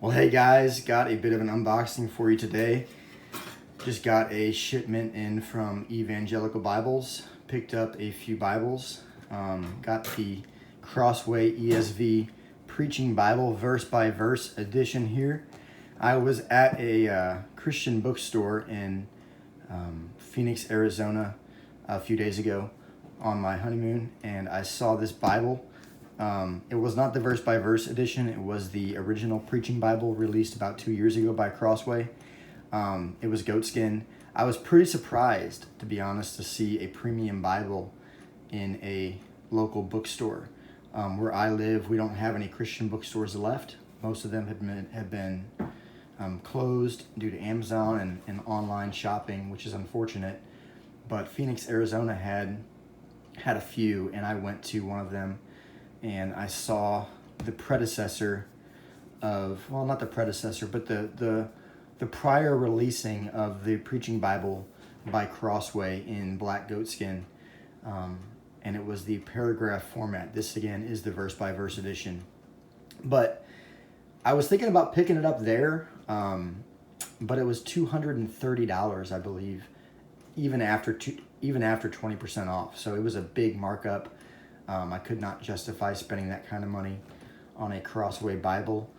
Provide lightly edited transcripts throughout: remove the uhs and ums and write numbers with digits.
Well, hey guys, got a bit of an unboxing for you today. Just got a shipment in from Evangelical Bibles. Picked up a few Bibles. Got the Crossway ESV Preaching Bible verse by verse edition here. I was at a Christian bookstore in Phoenix, Arizona a few days ago on my honeymoon, and I saw this Bible. It was not the verse by verse edition. It was the original preaching Bible released about 2 years ago by Crossway. It was goatskin. I was pretty surprised, to be honest, to see a premium Bible in a local bookstore. Where I live, we don't have any Christian bookstores left. Most of them have been closed due to Amazon and online shopping, which is unfortunate. But Phoenix, Arizona had a few, and I went to one of them. And I saw the predecessor of, well, not the predecessor, but the prior releasing of the Preaching Bible by Crossway in black goatskin. And it was the paragraph format. This, again, is the verse-by-verse edition. But I was thinking about picking it up there, but it was $230, I believe, even after 20% off. So it was a big markup. I could not justify spending that kind of money on a Crossway Bible,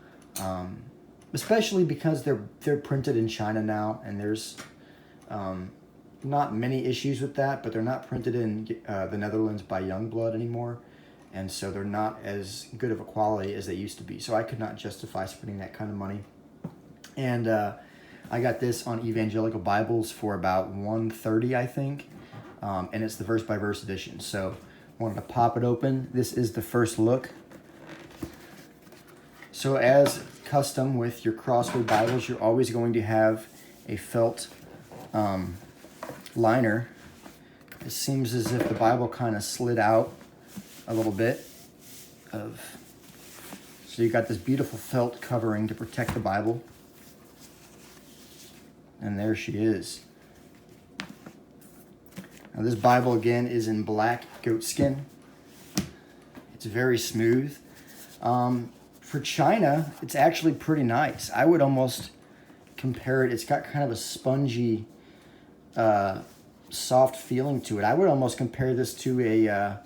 especially because they're printed in China now, and there's not many issues with that, but they're not printed in the Netherlands by Youngblood anymore, and so they're not as good of a quality as they used to be. So I could not justify spending that kind of money. And I got this on Evangelical Bibles for about $130, I think, and it's the verse-by-verse edition. So wanted to pop it open. This is the first look. So as custom with your Crossway Bibles, you're always going to have a felt liner. It seems as if the Bible kind of slid out a little bit. So you got this beautiful felt covering to protect the Bible. And there she is. Now this Bible, again, is in black goatskin. It's very smooth. For China, it's actually pretty nice. I would almost compare it. It's got kind of a spongy, soft feeling to it. I would almost compare this to an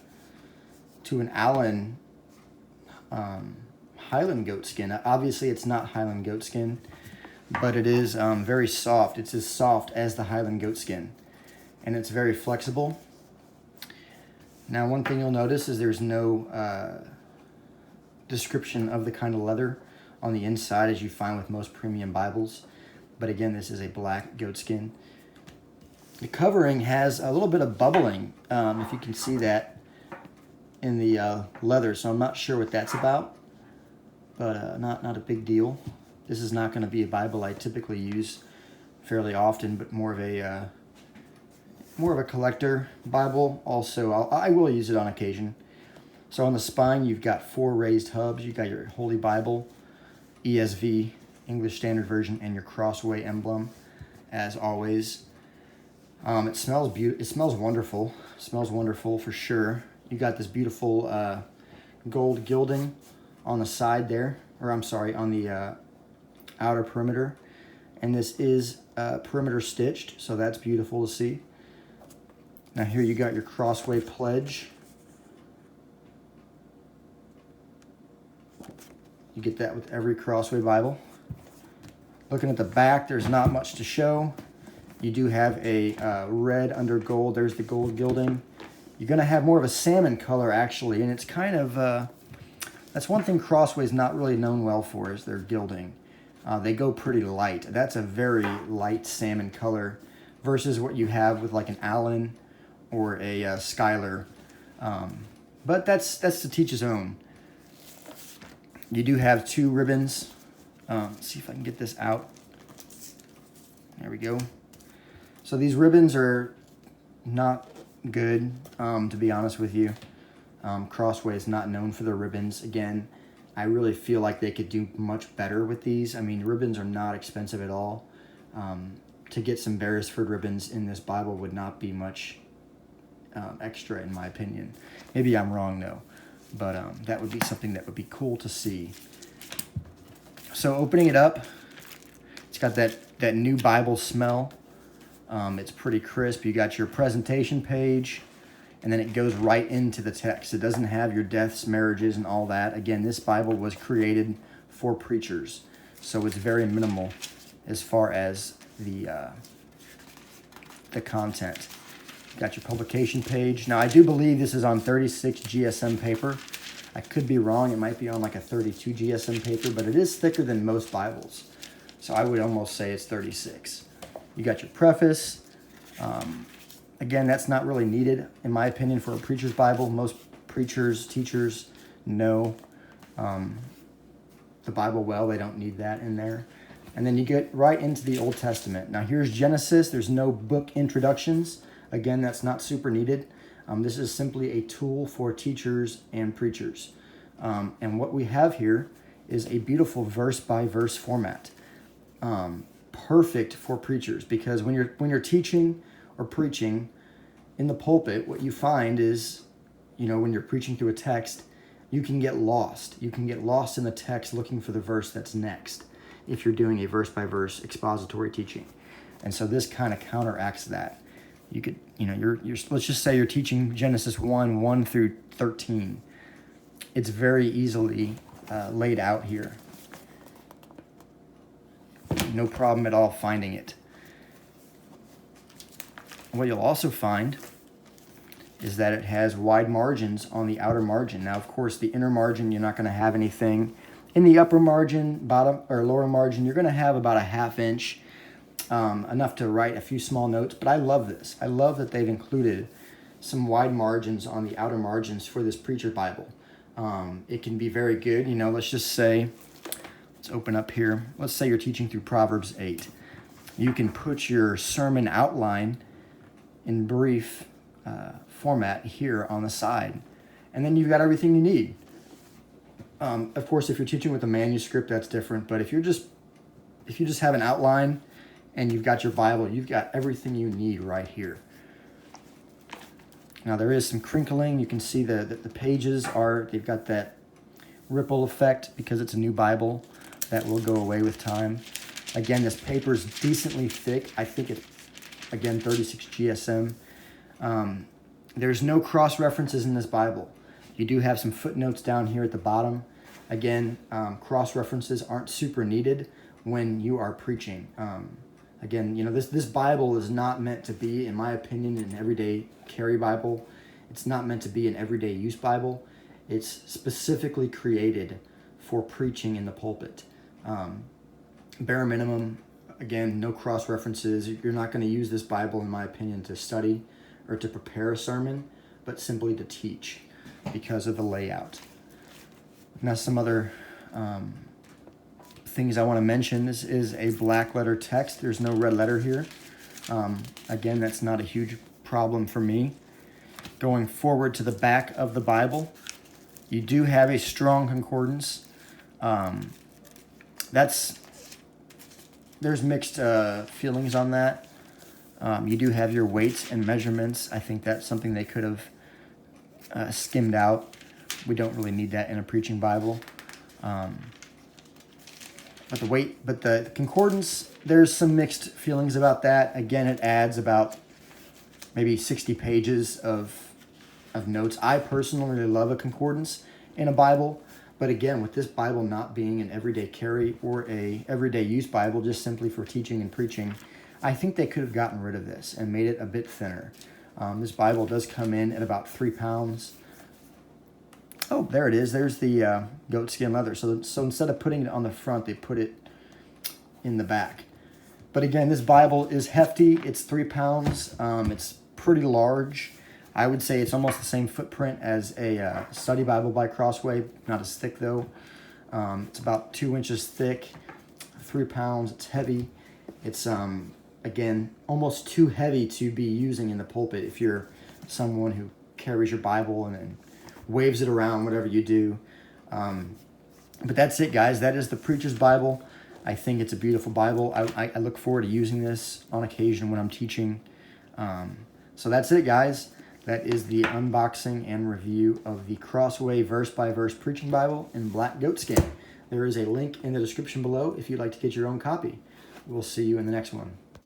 Allen Highland goatskin. Obviously, it's not Highland goatskin, but it is very soft. It's as soft as the Highland goatskin. And it's very flexible. Now, one thing you'll notice is there's no description of the kind of leather on the inside as you find with most premium Bibles. But again, this is a black goatskin. The covering has a little bit of bubbling, if you can see that in the leather. So I'm not sure what that's about, but not a big deal. This is not going to be a Bible I typically use fairly often, but more of a collector Bible. Also, I will use it on occasion. So on the spine, you've got 4 raised hubs. You've got your Holy Bible, ESV, English Standard Version, and your Crossway emblem, as always. It smells beautiful. It smells wonderful. It smells wonderful for sure. You got this beautiful gold gilding on the side there, or I'm sorry, on the outer perimeter. And this is perimeter stitched, so that's beautiful to see. Now here you got your Crossway pledge. You get that with every Crossway Bible. Looking at the back, there's not much to show. You do have a red under gold. There's the gold gilding. You're going to have more of a salmon color, actually, and it's kind of, that's one thing Crossway is not really known well for, is their gilding. They go pretty light. That's a very light salmon color versus what you have with like an Allen or a Schuyler, but that's to teach his own. You do have 2 ribbons. Let's see if I can get this out. There we go. So these ribbons are not good, to be honest with you. Crossway is not known for their ribbons. Again, I really feel like they could do much better with these. I mean, ribbons are not expensive at all. To get some Beresford ribbons in this Bible would not be much extra, in my opinion. Maybe I'm wrong, though. But that would be something that would be cool to see. So opening it up, it's got that new Bible smell. It's pretty crisp. You got your presentation page, and then it goes right into the text. It doesn't have your deaths, marriages, and all that. Again, this Bible was created for preachers, so it's very minimal as far as the content. You got your publication page. Now, I do believe this is on 36 GSM paper. I could be wrong. It might be on like a 32 GSM paper, but it is thicker than most Bibles. So I would almost say it's 36. You got your preface. Again, that's not really needed, in my opinion, for a preacher's Bible. Most preachers, teachers know the Bible well. They don't need that in there. And then you get right into the Old Testament. Now, here's Genesis. There's no book introductions. Again, that's not super needed. This is simply a tool for teachers and preachers. And what we have here is a beautiful verse-by-verse format. Perfect for preachers, because when you're teaching or preaching in the pulpit, what you find is, when you're preaching through a text, you can get lost. You can get lost in the text looking for the verse that's next if you're doing a verse-by-verse expository teaching. And so this kind of counteracts that. You could, you're let's just say you're teaching Genesis 1 through 13. It's very easily laid out here. No problem at all finding it. What you'll also find is that it has wide margins on the outer margin. Now, of course, the inner margin, you're not going to have anything. In the upper margin, bottom or lower margin, you're going to have about a 1/2 inch, enough to write a few small notes. But I love this. I love that they've included some wide margins on the outer margins for this preacher Bible. It can be very good. Let's just say, let's open up here. Let's say you're teaching through Proverbs 8. You can put your sermon outline in brief format here on the side. And then you've got everything you need. Of course, if you're teaching with a manuscript, that's different. But if you just have an outline and you've got your Bible, you've got everything you need right here. Now, there is some crinkling. You can see the pages they've got that ripple effect because it's a new Bible. That will go away with time. Again, this paper is decently thick. I think it's, again, 36 GSM. There's no cross references in this Bible. You do have some footnotes down here at the bottom. Again, cross references aren't super needed when you are preaching. Again, this Bible is not meant to be, in my opinion, an everyday carry Bible. It's not meant to be an everyday use Bible. It's specifically created for preaching in the pulpit. Bare minimum, again, no cross references. You're not going to use this Bible, in my opinion, to study or to prepare a sermon, but simply to teach because of the layout. Now, some other things I want to mention. This is a black letter text. There's no red letter here. Again, that's not a huge problem for me. Going forward to the back of the Bible, you do have a strong concordance. There's mixed feelings on that. You do have your weights and measurements. I think that's something they could have skimmed out. We don't really need that in a preaching Bible. But the concordance, there's some mixed feelings about that. Again, it adds about maybe 60 pages of notes. I personally really love a concordance in a Bible. But again, with this Bible not being an everyday carry or a everyday use Bible, just simply for teaching and preaching, I think they could have gotten rid of this and made it a bit thinner. This Bible does come in at about 3 pounds. Oh, there it is. There's the goat skin leather. So instead of putting it on the front, they put it in the back. But again, this Bible is hefty. It's 3 pounds. It's pretty large. I would say it's almost the same footprint as a study Bible by Crossway. Not as thick, though. It's about 2 inches thick, 3 pounds. It's heavy. It's, again, almost too heavy to be using in the pulpit if you're someone who carries your Bible and waves it around, whatever you do. But that's it, guys. That is the Preacher's Bible. I think it's a beautiful Bible. I look forward to using this on occasion when I'm teaching. So that's it, guys. That is the unboxing and review of the Crossway verse-by-verse preaching Bible in black goatskin. There is a link in the description below if you'd like to get your own copy. We'll see you in the next one.